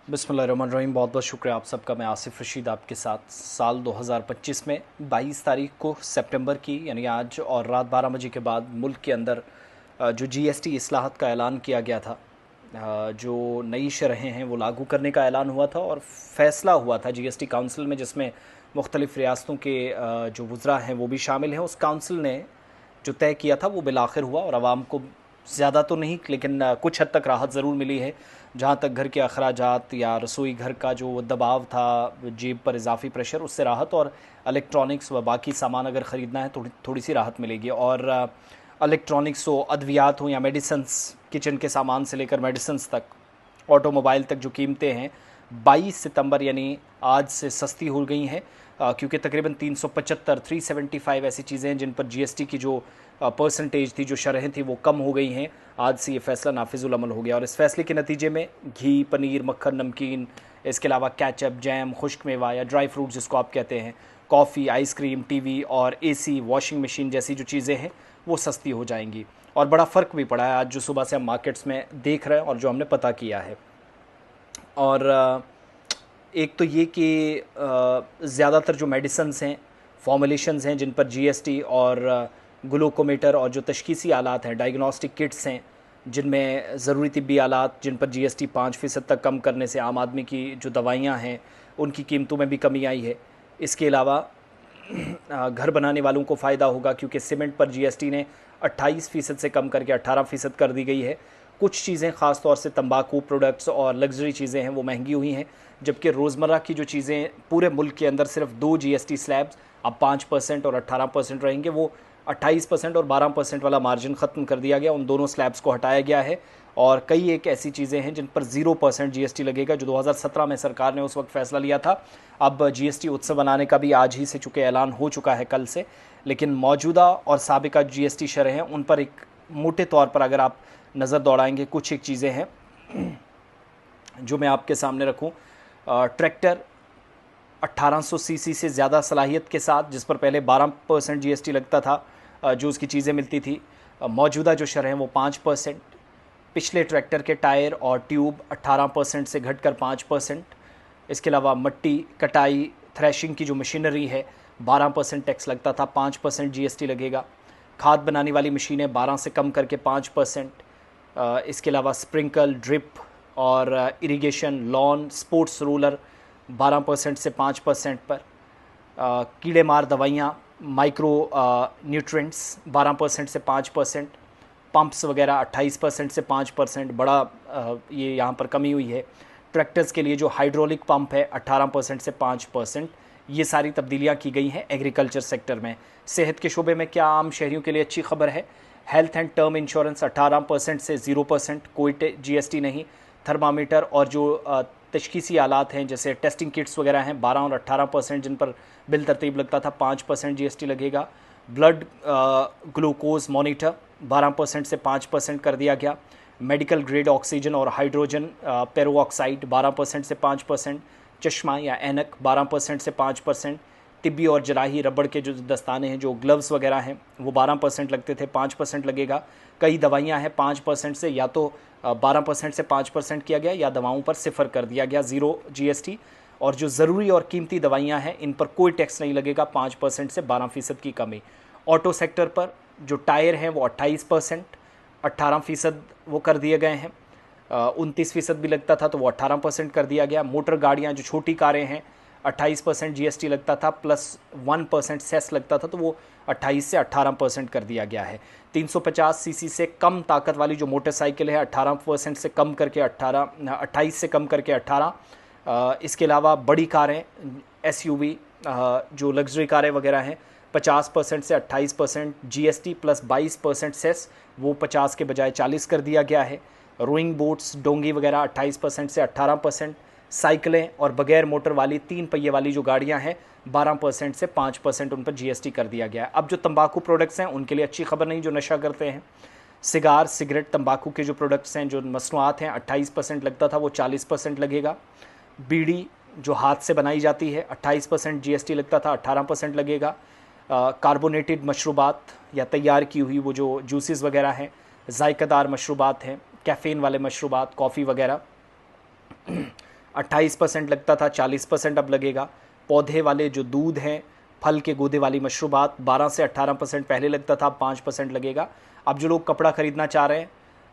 बिस्मिल्लाहिर्रहमानिर्रहीम। बहुत बहुत शुक्रिया आप सबका। मैं आसिफ रशीद आपके साथ। साल 2025 में 22 तारीख को सितंबर की यानी आज और रात 12 बजे के बाद मुल्क के अंदर जो जीएसटी इस्लाहत का ऐलान किया गया था, जो नई शरहें हैं वो लागू करने का ऐलान हुआ था और फैसला हुआ था जीएसटी काउंसिल में, जिसमें मुख्तलिफ़ रियासतों के जो वज़रा हैं वो भी शामिल हैं। उस काउंसिल ने जो तय किया था वो बिलाखिर हुआ और आवाम को ज़्यादा तो नहीं लेकिन कुछ हद तक राहत ज़रूर मिली है। जहाँ तक घर के अखराजात या रसोई घर का जो दबाव था, जेब पर इजाफी प्रेशर, उससे राहत, और इलेक्ट्रॉनिक्स व बाकी सामान अगर ख़रीदना है थोड़ी थोड़ी सी राहत मिलेगी। और इलेक्ट्रॉनिक्स हो, अद्वियात हो या मेडिसन्स, किचन के सामान से लेकर मेडिसन्स तक, ऑटोमोबाइल तक जो कीमतें हैं 22 सितंबर यानी आज से सस्ती हो गई हैं, क्योंकि तकरीबन 375 ऐसी चीज़ें हैं जिन पर जीएसटी की जो परसेंटेज थी, जो शरहें थी, वो कम हो गई हैं। आज से ये फैसला नाफिजुल अमल हो गया और इस फैसले के नतीजे में घी, पनीर, मक्खन, नमकीन, इसके अलावा केचप, जैम, खुश्क मेवा या ड्राई फ्रूट जिसको आप कहते हैं, कॉफ़ी, आइसक्रीम, टीवी और एसी, वॉशिंग मशीन जैसी जो चीज़ें हैं वो सस्ती हो जाएंगी। और बड़ा फ़र्क भी पड़ा है आज जो सुबह से हम मार्केट्स में देख रहे हैं और जो हमने पता किया है। और एक तो ये कि ज़्यादातर जो मेडिसन्स हैं, फॉर्मुलेशंस हैं जिन पर जीएसटी, और ग्लूकोमीटर और जो तशखीसी आलात हैं, डायग्नोस्टिक किट्स हैं जिनमें ज़रूरी तिब्बी आलात जिन पर जीएसटी 5% तक कम करने से आम आदमी की जो दवाइयाँ हैं उनकी कीमतों में भी कमी आई है। इसके अलावा घर बनाने वालों को फ़ायदा होगा क्योंकि सीमेंट पर जीएसटी ने 28% से कम करके 18% कर दी गई है। कुछ चीज़ें ख़ास तौर से तंबाकू प्रोडक्ट्स और लग्जरी चीज़ें हैं वो महंगी हुई हैं, जबकि रोज़मर्रा की जो चीज़ें पूरे मुल्क के अंदर सिर्फ दो जीएसटी स्लैब्स अब 5% और 18% रहेंगे, वो 28% और 12% वाला मार्जिन ख़त्म कर दिया गया, उन दोनों स्लैब्स को हटाया गया है। और कई एक ऐसी चीज़ें हैं जिन पर 0% जीएसटी लगेगा, जो 2017 में सरकार ने उस वक्त फ़ैसला लिया था। अब जीएसटी उत्सव बनाने का भी आज ही से चूँकि ऐलान हो चुका है, कल से, लेकिन मौजूदा और साबिका जीएसटी शरह हैं उन पर एक मोटे तौर पर अगर आप नज़र दौड़ाएंगे, कुछ एक चीज़ें हैं जो मैं आपके सामने रखूं। ट्रैक्टर 1800 सीसी से ज़्यादा सलाहियत के साथ, जिस पर पहले 12% जीएसटी लगता था, जो उसकी चीज़ें मिलती थी, मौजूदा जो शरह हैं वो 5%। पिछले ट्रैक्टर के टायर और ट्यूब 18% से घटकर 5%। इसके अलावा मट्टी, कटाई, थ्रेशिंग की जो मशीनरी है 12% टैक्स लगता था, 5% जीएसटी लगेगा। खाद बनाने वाली मशीनें 12 से कम करके 5%। इसके अलावा स्प्रिंकल, ड्रिप और इरिगेशन, लॉन, स्पोर्ट्स रोलर 12% से 5% पर। कीड़े मार दवाइयाँ, माइक्रो न्यूट्रिएंट्स 12% से 5%। पंप्स वगैरह 28% से 5%, बड़ा ये यहाँ पर कमी हुई है। ट्रैक्टर्स के लिए जो हाइड्रोलिक पंप है 18% से 5%। ये सारी तब्दीलियाँ की गई हैं एग्रीकल्चर सेक्टर में। सेहत के शोबे में क्या आम शहरियों के लिए अच्छी खबर है? हेल्थ एंड टर्म इंश्योरेंस 18% से 0%, कोई जीएसटी नहीं। थर्मामीटर और जो तशखीसी आलात हैं जैसे टेस्टिंग किट्स वगैरह हैं 12 और 18%, जिन पर बिल तरतीब लगता था 5% जीएसटी लगेगा। ब्लड ग्लूकोज मॉनिटर 12% से 5% कर दिया गया। मेडिकल ग्रेड ऑक्सीजन और हाइड्रोजन पेरोक्साइड 12% से 5%। चश्मा या ऐनक 12% से 5%। तिब्बी और जराही रबड़ के जो दस्ताने हैं, जो ग्लव्स वगैरह हैं, वो 12% लगते थे, 5% लगेगा। कई दवाइयां हैं 5% से या तो 12% से 5% किया गया या दवाओं पर सिफर कर दिया गया, 0 जीएसटी। और जो ज़रूरी और कीमती दवाइयां हैं इन पर कोई टैक्स नहीं लगेगा, 5% से 12% की कमी। ऑटो सेक्टर पर जो टायर हैं वो 28%, 18% वो कर दिए गए हैं। 29% भी लगता था तो वो 18% कर दिया गया। मोटर गाड़ियाँ जो छोटी कारें हैं 28% जीएसटी लगता था प्लस 1% सेस लगता था, तो वो 28 से 18% कर दिया गया है। 350 सीसी से कम ताकत वाली जो मोटरसाइकिल है 18% से कम करके 28 से कम करके 18। इसके अलावा बड़ी कारें, एसयूवी, जो लग्जरी कारें वगैरह हैं 50% से 28% जीएसटी प्लस 22% सेस, वो 50 के बजाय 40 कर दिया गया है। रोइंग बोट्स, डोंगी वगैरह 28% से 18%। साइकिलें और बगैर मोटर वाली 3 पहिए वाली जो गाड़ियां हैं 12% से 5% उन पर जीएसटी कर दिया गया है। अब जो तंबाकू प्रोडक्ट्स हैं उनके लिए अच्छी खबर नहीं, जो नशा करते हैं। सिगार, सिगरेट, तंबाकू के जो प्रोडक्ट्स हैं, जो मसनूआत हैं 28% लगता था वो 40% लगेगा। बीड़ी जो हाथ से बनाई जाती है 28% जीएसटी लगता था, 18% लगेगा। कार्बोनेटेड मशरूबात या तैयार की हुई वो जो जूसेस वगैरह हैं, जायकादार मशरूबात हैं, कैफ़ीन वाले मशरूबात, कॉफ़ी वगैरह 28% लगता था, 40% अब लगेगा। पौधे वाले जो दूध हैं, फल के गूदे वाली मशरूबात, 12 से 18% पहले लगता था, अब 5% लगेगा। अब जो लोग कपड़ा ख़रीदना चाह रहे हैं,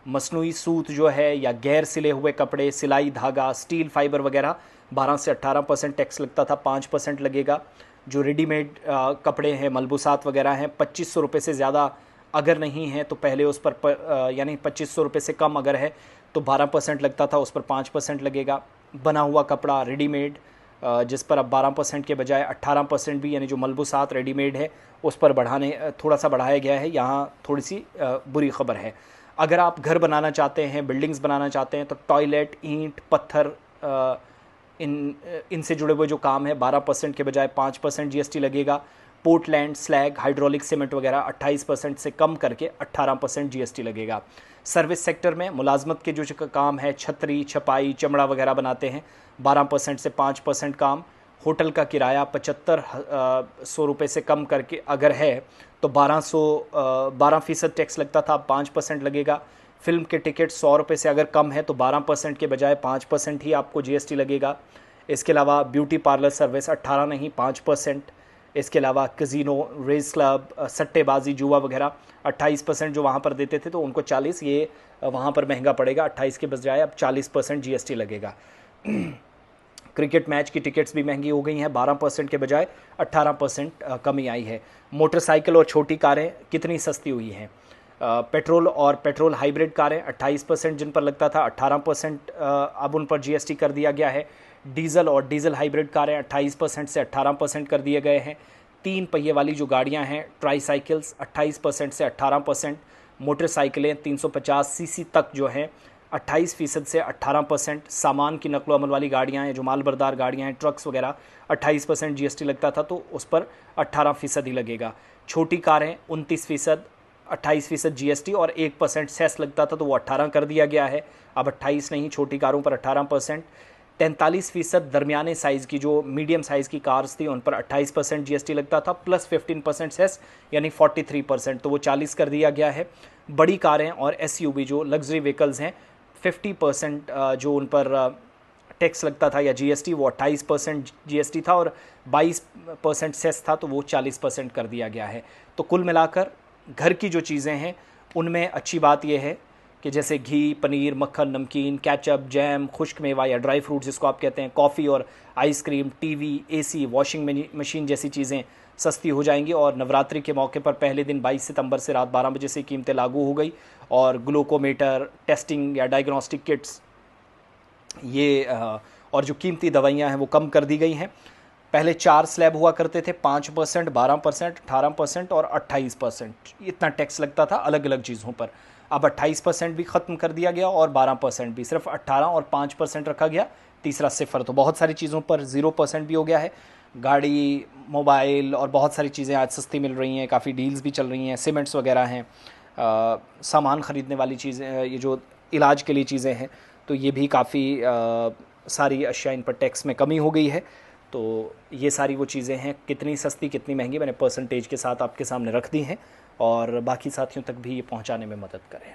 मसनूई सूत जो है या गैर सिले हुए कपड़े, सिलाई धागा, स्टील फाइबर वगैरह, 12 से 18% टैक्स लगता था, 5% लगेगा। जो रेडीमेड कपड़े हैं, मलबूसात वगैरह हैं, 2500 रुपये से ज़्यादा अगर नहीं है तो पहले उस पर यानी 2500 रुपये से कम अगर है तो 12% लगता था, उस पर 5% लगेगा। बना हुआ कपड़ा रेडीमेड जिस पर अब 12% के बजाय 18% भी, यानी जो मलबूसात रेडीमेड है उस पर थोड़ा सा बढ़ाया गया है। यहाँ थोड़ी सी बुरी खबर है। अगर आप घर बनाना चाहते हैं, बिल्डिंग्स बनाना चाहते हैं, तो टॉयलेट, ईंट, पत्थर, इनसे जुड़े हुए जो काम है 12% के बजाय 5% जीएसटी लगेगा। पोर्टलैंड, स्लैग, हाइड्रोलिक सीमेंट वगैरह 28% से कम करके 18% जीएसटी लगेगा। सर्विस सेक्टर में मुलाजमत के जो काम है, छतरी, छपाई, चमड़ा वगैरह बनाते हैं, 12% से 5% काम। होटल का किराया 7500 रुपये से कम करके अगर है तो 12% टैक्स लगता था, अब 5% लगेगा। फिल्म के टिकट 100 रुपये से अगर कम है तो 12% के बजाय 5% ही आपको जीएसटी लगेगा। इसके अलावा ब्यूटी पार्लर सर्विस 18 नहीं 5%। इसके अलावा कज़िनो, रेस क्लब, सट्टेबाजी, जुआ वगैरह 28% जो वहाँ पर देते थे तो उनको 40, ये वहाँ पर महंगा पड़ेगा, 28 के बजाय अब 40% जीएसटी लगेगा। क्रिकेट मैच की टिकट्स भी महंगी हो गई हैं, 12% के बजाय 18% कमी आई है। मोटरसाइकिल और छोटी कारें कितनी सस्ती हुई हैं। पेट्रोल और पेट्रोल हाइब्रिड कारें 28% जिन पर लगता था, 18% अब उन पर जीएसटी कर दिया गया है। डीजल और डीजल हाइब्रिड कारें 28% से 18% कर दिए गए हैं। 3 पहिए वाली जो गाड़ियां हैं, ट्राईसाइकिल्स 28% से 18%। मोटरसाइकिलें 350 सीसी तक जो हैं 28% से 18%। सामान की नकलो अमल वाली गाड़ियाँ हैं, जो मालबरदार गाड़ियाँ हैं, ट्रक्स वगैरह 28% जीएसटी लगता था तो उस पर 18% ही लगेगा। छोटी कारें 29%, 28% जीएसटी और 1% सेस लगता था तो वो 18 कर दिया गया है, अब 28 नहीं, छोटी कारों पर 18%। 43% दरमियाने साइज़ की जो मीडियम साइज़ की कार्स थी उन पर 28% जीएसटी लगता था प्लस 15% सेस, यानी 43%, तो वो 40 कर दिया गया है। बड़ी कारें और एसयूवी जो लग्जरी व्हीकल्स हैं 50% जो उन पर टैक्स लगता था या जीएसटी, वो 28% जीएसटी था और 22% सेस था तो वो 40% कर दिया गया है। तो कुल मिलाकर घर की जो चीज़ें हैं उनमें अच्छी बात यह है कि जैसे घी, पनीर, मक्खन, नमकीन, केचप, जैम, खुश्क मेवा या ड्राई फ्रूट जिसको आप कहते हैं, कॉफ़ी और ice cream, TV, AC, washing machine जैसी चीज़ें सस्ती हो जाएंगी। और नवरात्रि के मौके पर पहले दिन 22 सितंबर से रात 12 बजे से कीमतें लागू हो गई और ग्लूकोमीटर, टेस्टिंग या डायग्नोस्टिक किट्स ये और जो कीमती दवाइयाँ हैं वो कम कर दी गई हैं। पहले 4 स्लैब हुआ करते थे, 5%, 12%, 18% और 28%, इतना टैक्स लगता था अलग अलग चीज़ों पर। अब 28% भी ख़त्म कर दिया गया और 12% भी, सिर्फ 18 और 5% रखा गया, तीसरा सिफर। तो बहुत सारी चीज़ों पर 0% भी हो गया है। गाड़ी, मोबाइल और बहुत सारी चीज़ें आज सस्ती मिल रही हैं, काफ़ी डील्स भी चल रही हैं, सीमेंट्स वगैरह हैं, सामान ख़रीदने वाली चीज़ें, ये जो इलाज के लिए चीज़ें हैं, तो ये भी काफ़ी सारी अशिया इन पर टैक्स में कमी हो गई है। तो ये सारी वो चीज़ें हैं, कितनी सस्ती कितनी महंगी मैंने परसेंटेज के साथ आपके सामने रख दी हैं और बाकी साथियों तक भी ये पहुंचाने में मदद करें।